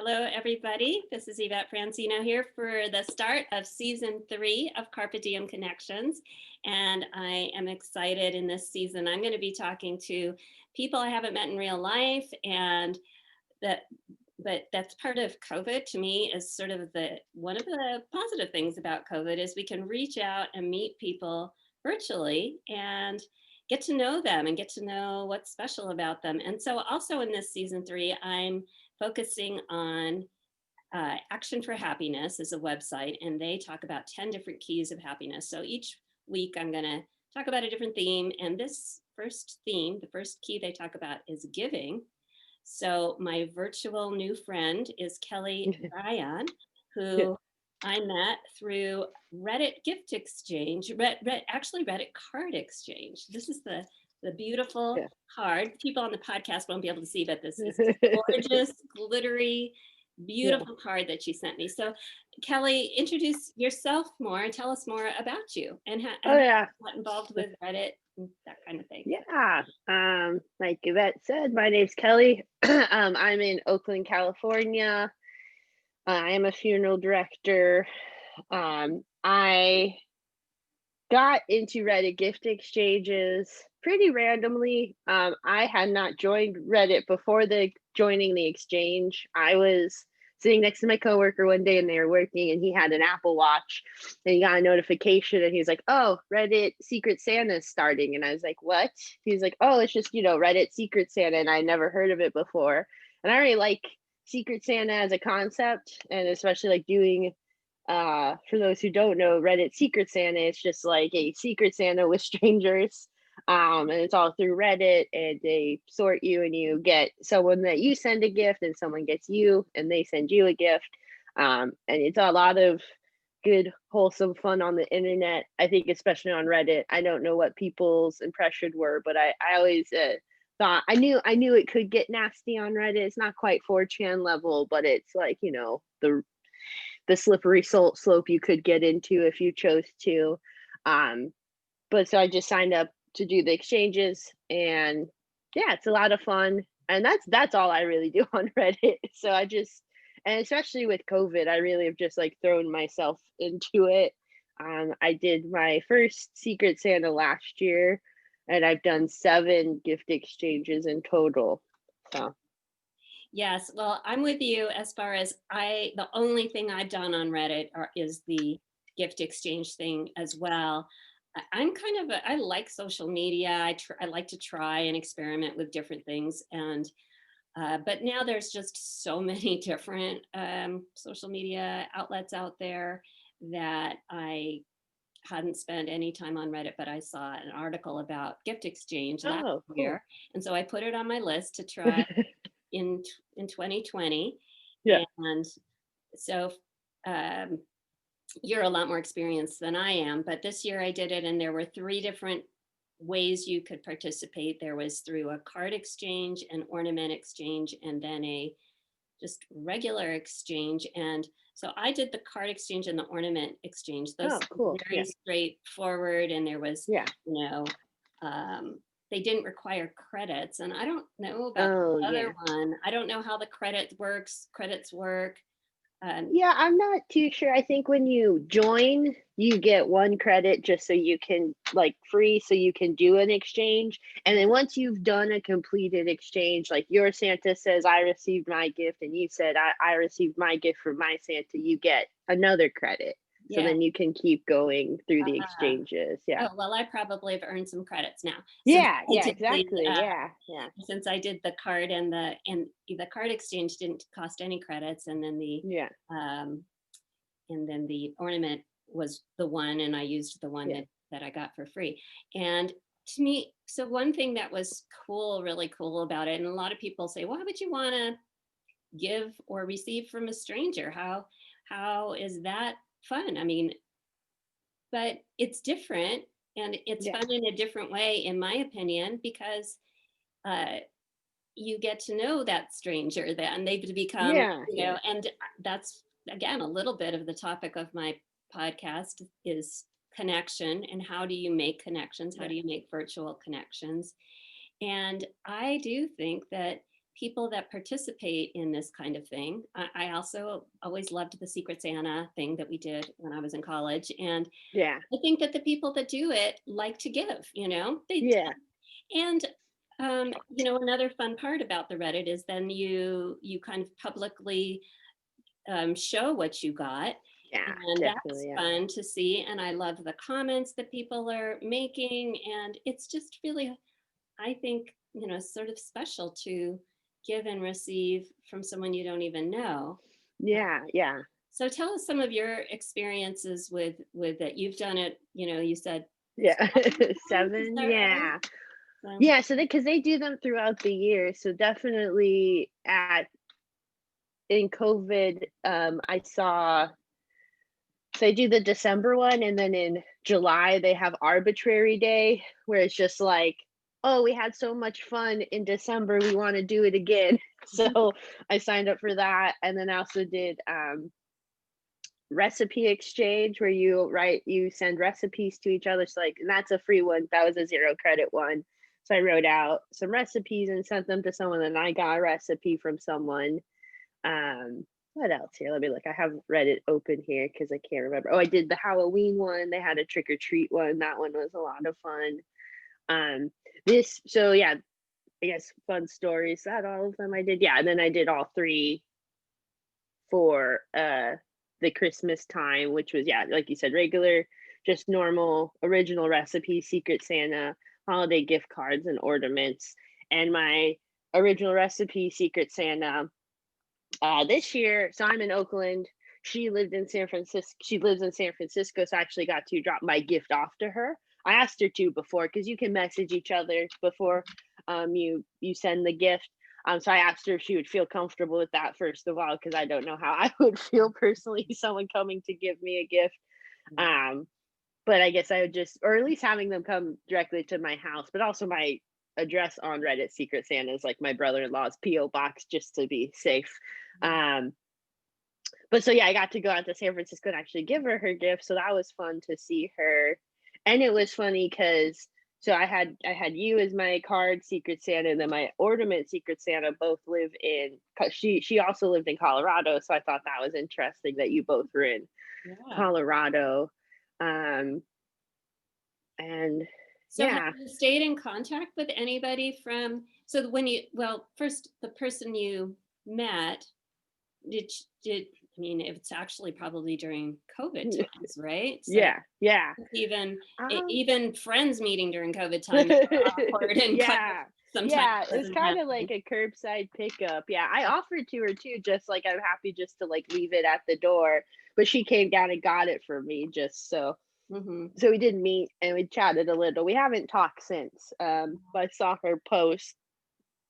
Hello, everybody. This is Yvette Francino here for the start of season 3 of Carpe Diem Connections. And I am excited in this season. I'm going to be talking to people I haven't met in real life. And that, but that's part of COVID to me is sort of one of the positive things about COVID is we can reach out and meet people virtually and get to know them and get to know what's special about them. And so also in this season 3, I'm focusing on Action for Happiness is a website, and they talk about 10 different keys of happiness. So each week I'm going to talk about a different theme. And this first theme, the first key they talk about is giving. So my virtual new friend is Kelly Guyon, who I met through Reddit gift exchange, actually Reddit card exchange. This is the beautiful card. People on the podcast won't be able to see, but this is gorgeous, glittery, beautiful card that she sent me. So Kelly, introduce yourself more and tell us more about you and how you got involved with Reddit and that kind of thing. Like Yvette said, my name's Kelly. I'm in Oakland, California. I am a funeral director. I got into Reddit gift exchanges pretty randomly. I had not joined Reddit before joining the exchange. I was sitting next to my coworker one day and they were working and he had an Apple Watch and he got a notification and he's like, "Oh, Reddit Secret Santa is starting." And I was like, "What?" He's like, "Oh, it's just, Reddit Secret Santa." And I never heard of it before. And I already like Secret Santa as a concept, and especially like doing for those who don't know, Reddit Secret Santa is just like a Secret Santa with strangers. And it's all through Reddit, and they sort you, and you get someone that you send a gift, and someone gets you, and they send you a gift. And it's a lot of good, wholesome fun on the internet. I think, especially on Reddit. I don't know what people's impression were, but I always thought I knew it could get nasty on Reddit. It's not quite 4chan level, but it's like the slippery slope you could get into if you chose to. But so I just signed up to do the exchanges, and it's a lot of fun. And that's all I really do on Reddit. So and especially with COVID, I really have just like thrown myself into it. I did my first Secret Santa last year, and I've done 7 gift exchanges in total. So yes, well, I'm with you as far as the only thing I've done on Reddit is the gift exchange thing as well. I'm kind of I like social media. I like to try and experiment with different things, and but now there's just so many different social media outlets out there that I hadn't spent any time on Reddit, but I saw an article about gift exchange last cool. year, and so I put it on my list to try in 2020. Yeah. And so um, you're a lot more experienced than I am, but this year I did it, and there were 3 different ways you could participate. There was through a card exchange, an ornament exchange, and then a just regular exchange. And so I did the card exchange and the ornament exchange. Those Cool. very straightforward, and there was, they didn't require credits. And I don't know about the other one. I don't know how the credits work. I'm not too sure. I think when you join, you get 1 credit just so you can free, so you can do an exchange. And then once you've done a completed exchange, like your Santa says, "I received my gift," and you said, I received my gift from my Santa, you get another credit. So then you can keep going through the exchanges. Yeah. Oh, well, I probably have earned some credits now. Exactly. Since I did the card, and the card exchange didn't cost any credits, and then the ornament was the one, and I used the one that I got for free. And to me, so one thing that was really cool about it, and a lot of people say, "Why would you want to give or receive from a stranger? How is that fun?" I mean, but it's different, and it's fun in a different way, in my opinion, because you get to know that stranger, and they become, and that's again a little bit of the topic of my podcast is connection, and how do you make connections? How do you make virtual connections? And I do think that people that participate in this kind of thing. I also always loved the Secret Santa thing that we did when I was in college. And Yeah. I think that the people that do it like to give, they Yeah. and another fun part about the Reddit is then you kind of publicly show what you got, Yeah, and that's definitely. Yeah. fun to see. And I love the comments that people are making, and it's just really, I think, sort of special to give and receive from someone you don't even know. Yeah. Yeah. So tell us some of your experiences with it. You've done it, you said Yeah. 7 times, is 7. that right? Yeah. So, Yeah, so because they do them throughout the year, so definitely at in COVID, I saw so they do the December one, and then in July they have arbitrary day, where it's just like, oh, we had so much fun in December, we want to do it again. So I signed up for that, and then I also did recipe exchange where you send recipes to each other. So like, and that's a free one. That was a 0 credit one. So I wrote out some recipes and sent them to someone, and I got a recipe from someone. What else here? Let me look. I have Reddit open here because I can't remember. Oh, I did the Halloween one. They had a trick or treat one. That one was a lot of fun. This so yeah, I guess fun stories. That all of them I did. Yeah, and then I did all three for the Christmas time, which was, yeah, like you said, regular, just normal original recipe, Secret Santa, holiday gift cards and ornaments. And my original recipe, Secret Santa, this year, so I'm in Oakland. She lived in San Francisco. She lives in San Francisco, so I actually got to drop my gift off to her. I asked her to before because you can message each other before you send the gift. So I asked her if she would feel comfortable with that first of all, because I don't know how I would feel personally, someone coming to give me a gift. Um, but I guess I would just, or at least having them come directly to my house, but also my address on Reddit Secret Santa is like my brother-in-law's PO box, just to be safe. Um, but so yeah, I got to go out to San Francisco and actually give her her gift, so that was fun to see her. And it was funny because so I had you as my card Secret Santa, and then my ornament Secret Santa both live in. She also lived in Colorado, so I thought that was interesting that you both were in yeah. Colorado. Um, and So have yeah, you stayed in contact with anybody from, so when well, first, the person you met, I mean, it's actually probably during COVID times, right? So yeah, yeah. even Um, even friends meeting during COVID times are awkward and kind of yeah. sometimes Yeah, it was doesn't kind of like happen. a curbside pickup. Yeah, I offered to her too, just like I'm happy just to like leave it at the door, but she came down and got it for me just Hmm. so we did meet and we chatted a little. We haven't talked since. But I saw her post,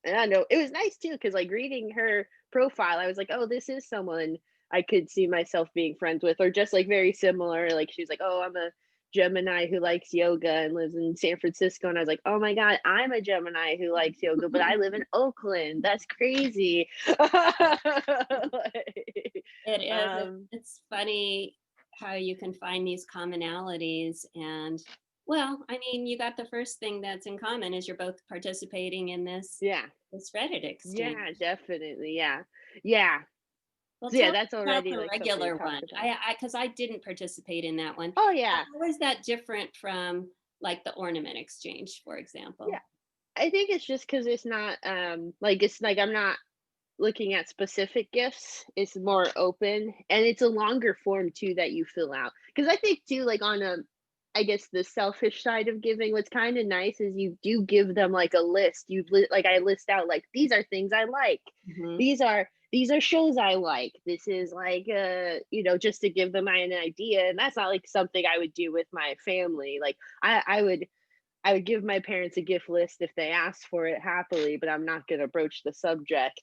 and I know it was nice too because like reading her profile, I was like, oh, this is someone I could see myself being friends with, or just like very similar. Like she was like, oh, I'm a Gemini who likes yoga and lives in San Francisco. And I was like, oh my God, I'm a Gemini who likes yoga, but I live in Oakland. That's crazy. It is. um, It's funny how you can find these commonalities. And well, I mean, you got the first thing that's in common is you're both participating in yeah, this Reddit exchange. yeah, definitely. Yeah. Yeah. Well, So yeah, tell that's me about already the like something to regular talk one. about. Because I didn't participate in that one. Oh yeah. How is that different from like the ornament exchange, for Yeah. example? I think it's just because it's not like it's like I'm not looking at specific gifts. It's more open, and it's a longer form too that you fill out. Because I think too, like on a I guess the selfish side of giving, what's kind of nice is you do give them like a list. Like I list out like these are things I like. Hmm. These are shows I like. This is like just to give them an idea. And that's not like something I would do with my family. Like I would give my parents a gift list if they asked for it happily, but I'm not gonna broach the subject.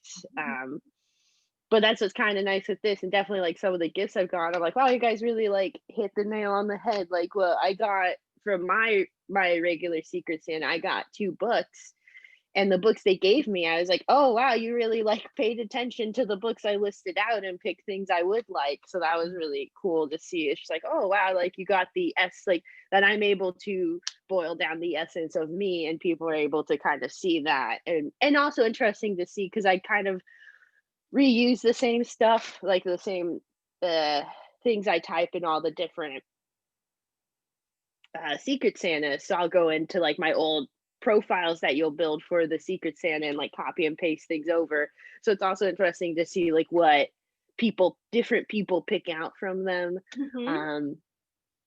But that's what's kind of nice with this, and definitely like some of the gifts I've got. I'm like, wow, you guys really like hit the nail on the head. Like, well, I got from my regular Secret Santa, I got 2 books, and the books they gave me, I was like, oh wow, you really like paid attention to the books I listed out and picked things I would like. So that was really cool to see. It's just like, oh wow, like you got the like that I'm able to boil down the essence of me, and people are able to kind of see that. And also interesting to see because I kind of reuse the same stuff, like the same uh things I type in all the different Secret Santa. So I'll go into like my old profiles that you'll build for the Secret Santa and like copy and paste things over. So it's also interesting to see like what different people pick out from them. Mhm. Um,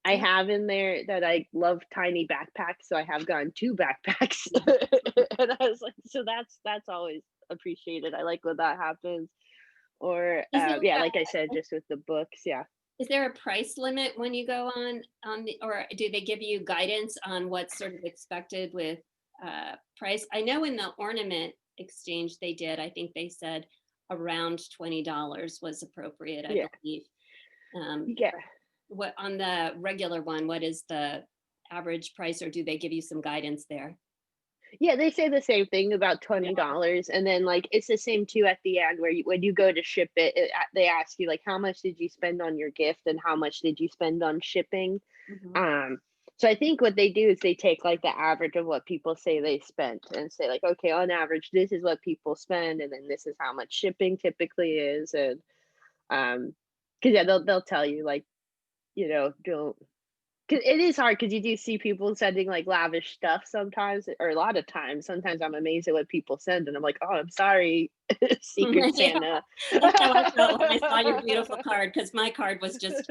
I have in there that I love tiny backpacks, so I have gotten two backpacks, and I was like, so that's always appreciated. I like when that happens. Or Is there yeah, like I said, just with the books, yeah. is there a price limit when you go on the, or do they give you guidance on what's sort of expected with price? I know in the ornament exchange they did, I think they said around $20 was appropriate, I Yeah, believe. Um, yeah. what on the regular one, what is the average price, or do they give you some guidance there? Yeah, they say the same thing about Yeah. $20, and then, like, it's the same too at the end where when you go to ship it, they ask you, like, "How much did you spend on your gift, and how much did you spend on shipping?" Mhm. Um, so I think what they do is they take, like, the average of what people say they spent and say, like, "Okay, on average, this is what people spend, and then this is how much shipping typically is," and, because yeah, they'll tell you, like, don't 'cause it is hard because you do see people sending, like, lavish stuff sometimes, or a lot of times. Sometimes I'm amazed at what people send, and I'm like, "Oh, I'm sorry, Secret Yeah, Santa." that's how I felt when I saw your beautiful card, because my card was just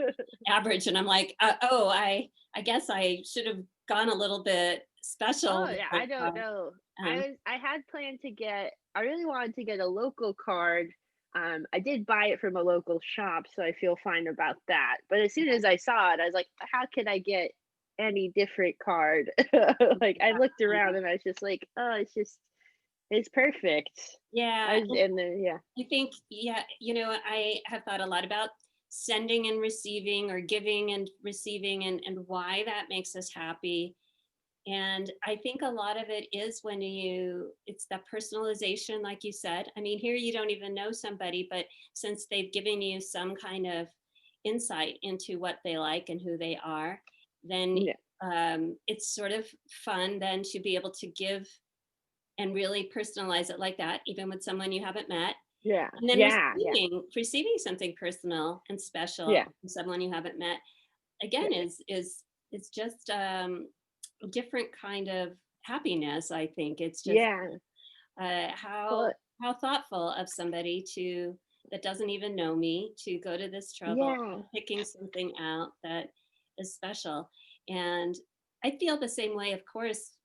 average, and I'm like, oh, I guess I should have gone a little bit special Oh, with yeah, my I don't card. know. Um, I had planned to I really wanted to get a local card. I did buy it from a local shop, so I feel fine about that. But as soon as I saw it, I was like, how can I get any different card? Like I looked I around know. and I was just like, oh, it's perfect. Yeah, I was and and then yeah. I think, yeah, I have thought a lot about sending and receiving, or giving and receiving, and why that makes us happy. And I think a lot of it is when it's that personalization, like you said. I mean, here you don't even know somebody, but since they've given you some kind of insight into what they like and who they are, then Yeah. it's sort of fun then to be able to give and really personalize it like that, even with someone you haven't met. Yeah. And then Yeah. Yeah. receiving something personal and special Yeah. from someone you haven't met, Yeah. again, is just a different kind of happiness. I think it's just Yeah. uh, Well, how how thoughtful of somebody to that doesn't even know me to go to this trouble yeah. of picking something out that is special. And I feel the same way, of course,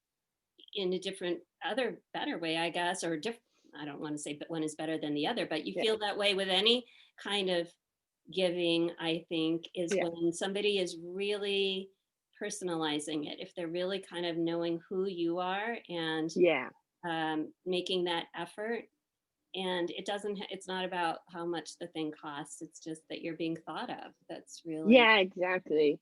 in a different other better way, I guess, or different. I don't want to say that one is better than the other, but you Yeah. feel that way with any kind of giving. I think is Yeah. when somebody is really personalizing it, if they're really kind of knowing who you are, and Yeah. making that effort. And it's not about how much the thing costs, it's just that you're being thought of. That's really. Yeah, exactly.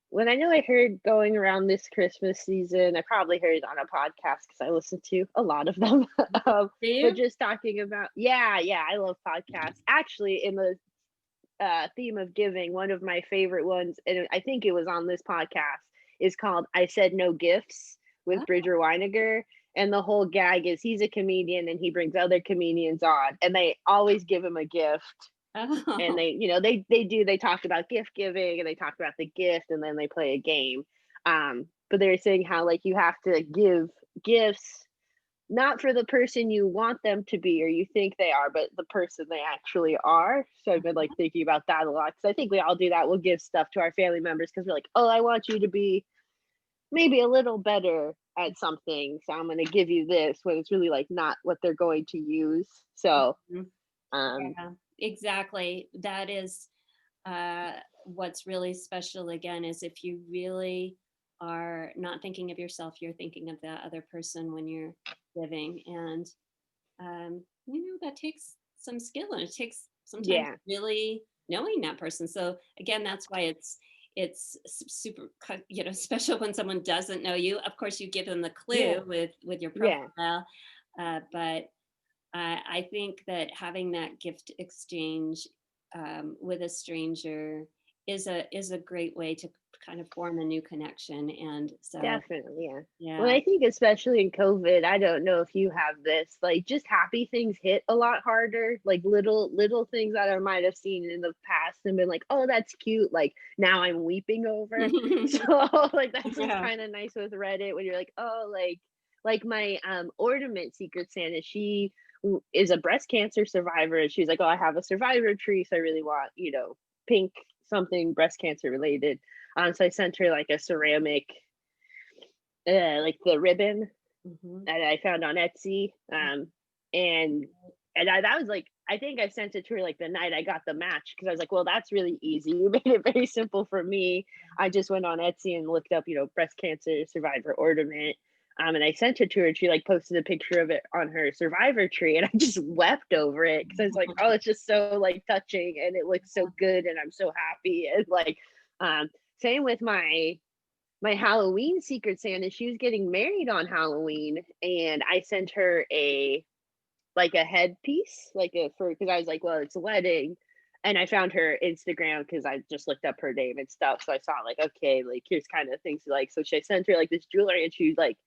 When I know I heard going around this Christmas season, I probably heard it on a podcast because I listen to a lot of them. Do But you? just talking about, yeah, yeah, I love podcasts. Actually, in the theme of giving, one of my favorite ones, and I think it was on this podcast, is called "I Said No Gifts" with Oh. Bridger Weiniger. And the whole gag is he's a comedian and he brings other comedians on, and they always give him a gift, and Oh. they talk about gift giving, and they talk about the gift, and then they play a game. But they're saying how like you have to give gifts not for the person you want them to be or you think they are, but the person they actually are. So I've been like thinking about that a lot because I think we all do that. We'll give stuff to our family members because we're like, oh, I want you to be maybe a little better at something, so I'm going to give you this when it's really like not what they're going to use. So Mhm. um Yeah, exactly. That is what's really special, again, is if you really are not thinking of yourself, you're thinking of the other person when you're giving. And that takes some skill, and it takes sometimes yeah. really knowing that person. So again, that's why super special when someone doesn't know you. Of course, you give them the Yeah. clue with your Yeah. profile, But I think that having that gift exchange with a stranger is a great way to kind of form a new connection. And so, Definitely, yeah. Well, yeah. I think especially in COVID, I don't know if you have this, like just happy things hit a lot harder. Like little things that I might have seen in the past and been like, oh, that's cute. Like now I'm weeping over. So like that's what's Yeah. kind of nice with Reddit when you're like, oh, like my ornament Secret Santa, she is a breast cancer survivor, and she's like, oh, I have a survivor tree, so I really want, pink something breast cancer related. So I sent her like a ceramic, like the ribbon Hmm. that I found on Etsy. And that was like, I think I sent it to her like the night I got the match because I was like, well, that's really easy. You made it very simple for me. I just went on Etsy and looked up, breast cancer survivor ornament. And I sent it to her, and she like posted a picture of it on her survivor tree, and I just wept over it because I was like, oh, it's just so like touching, and it looks so good, and I'm so happy, and like, um, same with my Halloween Secret Santa. She was getting married on Halloween, and I sent her a headpiece, like a for because I was like, well, it's a wedding. And I found her Instagram because I just looked up her name and stuff. So I saw like, okay, like here's kind of things like. So she I sent her like this jewelry, and she like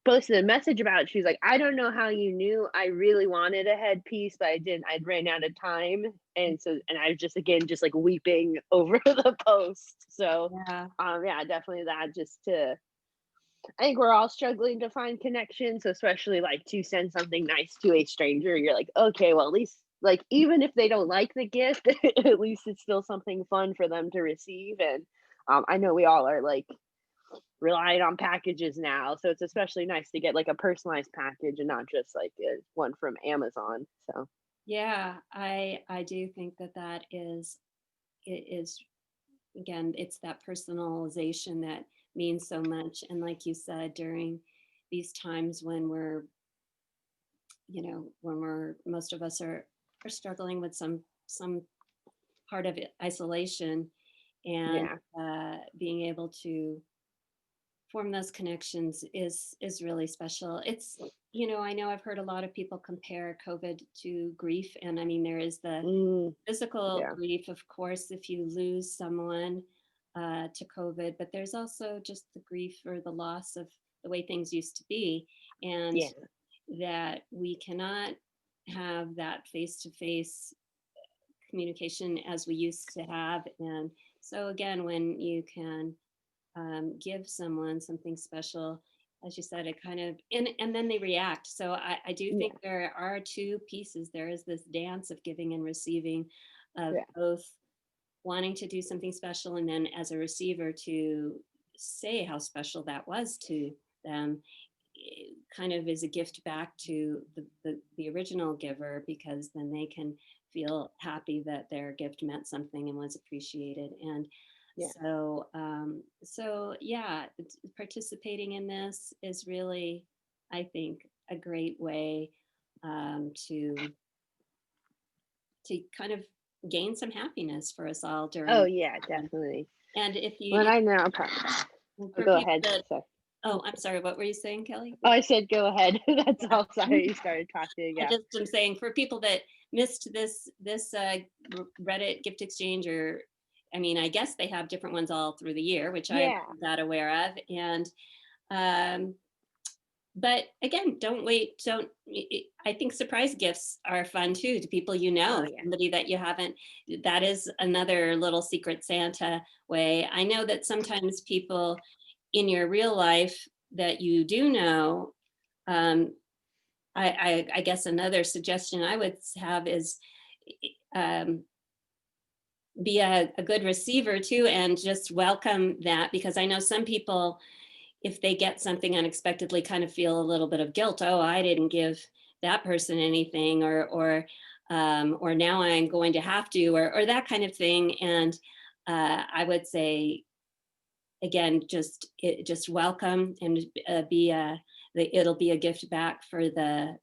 posted a message about it. She's like, I don't know how you knew I really wanted a headpiece, but I didn't. I'd ran out of time. And I was just again just like weeping over the post. So Yeah. yeah, definitely that just to I think we're all struggling to find connections, especially like to send something nice to a stranger. You're like, okay, well, at least like even if they don't like the gift, at least it's still something fun for them to receive. And I know we all are like relying on packages now, so it's especially nice to get like a personalized package and not just like one from Amazon. So Yeah, I do think that that is it is again, it's that personalization that means so much. And like you said, during these times when when we're most of us are struggling with some part of isolation, and yeah, being able to form those connections is really special. It's I know I've heard a lot of people compare COVID to grief, and I mean there is the mm, physical yeah, grief, of course, if you lose someone to COVID, but there's also just the grief or the loss of the way things used to be, and yeah, that we cannot have that face to face communication as we used to have. And so, again, when you can give someone something special, as you said, it kind of and then they react. So I do think yeah, there are two pieces. There is this dance of giving and receiving, of yeah, both wanting to do something special, and then as a receiver to say how special that was to them, kind of is a gift back to the original giver, because then they can feel happy that their gift meant something and was appreciated. And yeah. so yeah, participating in this is really, I think, a great way to kind of gain some happiness for us all Oh during yeah, this time. definitely. And if you, When if, I know, for go people ahead. that, Sorry. oh, I'm sorry, what were you saying, Kelly? Oh, I said go ahead. That's Yeah. all. Sorry, you started talking. I Yeah. just am saying for people that missed this Reddit gift exchange, or I mean, I guess they have different ones all through the year, which I'm Yeah. not aware of. And um, but again, don't wait. Don't. I think surprise gifts are fun too to people Oh yeah. somebody that you haven't. That is another little secret Santa way. I know that sometimes people in your real life that you do know, um, I guess another suggestion I would have is um, be a good receiver too, and just welcome that, because I know some people, if they get something unexpectedly, kind of feel a little bit of guilt. Oh, I didn't give that person anything, or now I'm going to have to, or that kind of thing. And I would say again, just welcome, and be it'll be a gift back for the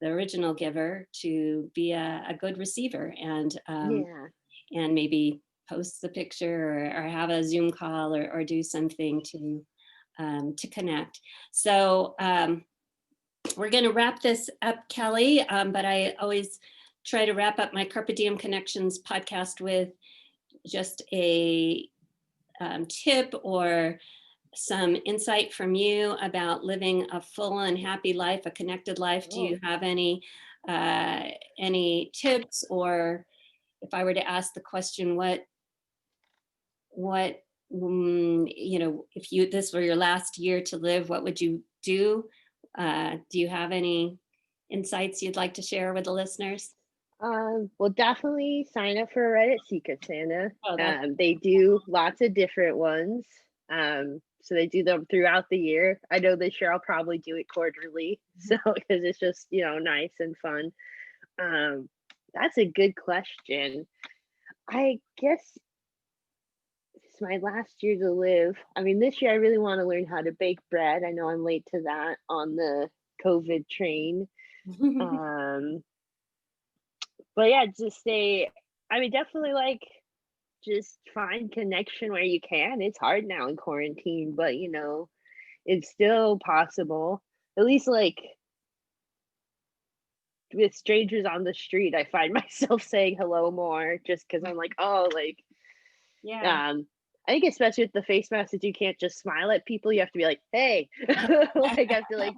original giver to be a good receiver, Yeah. and maybe post the picture, or have a Zoom call, or do something to connect. So we're going to wrap this up, Kelly, but I always try to wrap up my Carpe Diem Connections podcast with just a tip or some insight from you about living a full and happy life, a connected life. Do Oh, you have any tips, or if I were to ask the question, what if you this were your last year to live, what would you do? Do you have any insights you'd like to share with the listeners? well, definitely sign up for a Reddit Secret Santa. Oh, that's They do lots of different ones. So they do them throughout the year. I know this year I'll probably do it quarterly, so because it's just nice and fun. Um, that's a good question. I guess it's my last year to live. I mean, this year I really want to learn how to bake bread. I know I'm late to that on the COVID train. Um, but yeah, just stay. I mean, definitely like just find connection where you can. It's hard now in quarantine, but it's still possible. At least like with strangers on the street, I find myself saying hello more just because I'm like, oh, like yeah. Um, I think especially with the face masks, you can't just smile at people. You have to be like, "Hey," like I have to like,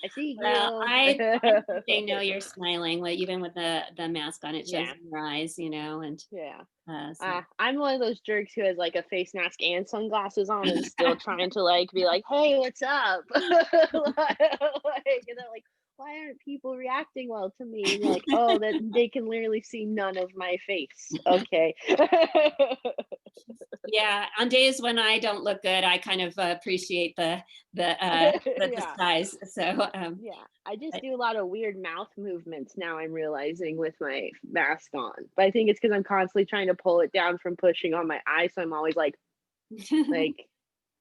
"I see Well, you." I think they know you're smiling, like, even with the mask on, it shows Yeah, in your eyes, and yeah. so. I'm one of those jerks who has like a face mask and sunglasses on and still trying to like be like, "Hey, what's up?" Like, and they're like, "Why aren't people reacting well to me?" And you're like, "Oh, that they can literally see none of my face." Okay. Yeah, on days when I don't look good, I kind of appreciate the Yeah. disguise. So Yeah, I just I- do a lot of weird mouth movements now, I'm realizing with my mask on. But I think it's because I'm constantly trying to pull it down from pushing on my eye. So I'm always like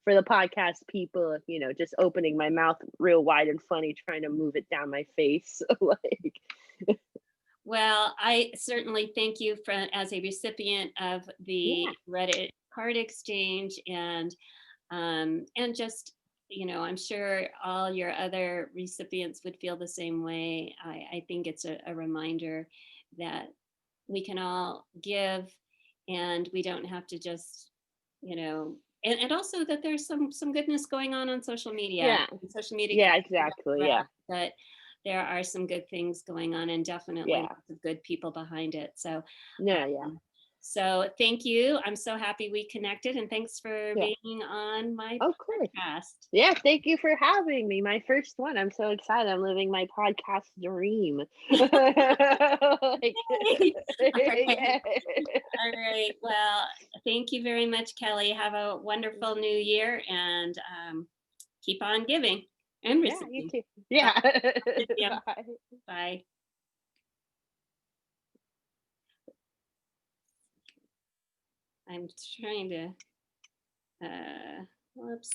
for the podcast people, just opening my mouth real wide and funny, trying to move it down my face. Like, well, I certainly thank you for as a recipient of yeah, the Reddit card exchange, and just I'm sure all your other recipients would feel the same way. I think it's a reminder that we can all give, and we don't have to just and also that there's some goodness going on social media. yeah, Social media can yeah, be exactly. Yeah, rough, but there are some good things going on, and definitely yeah, lots of good people behind it. So yeah, yeah, um, thank you. I'm so happy we connected, and thanks for yeah. being on my Of course. podcast. Yeah, thank you for having me. My first one. I'm so excited. I'm living my podcast dream. Like, Yay! All right. yeah. All right. Well, thank you very much, Kelly. Have a wonderful new year, and keep on giving and Yeah, you receiving. too. Bye. Yeah. Diem. Bye. Bye. I'm trying to, whoops.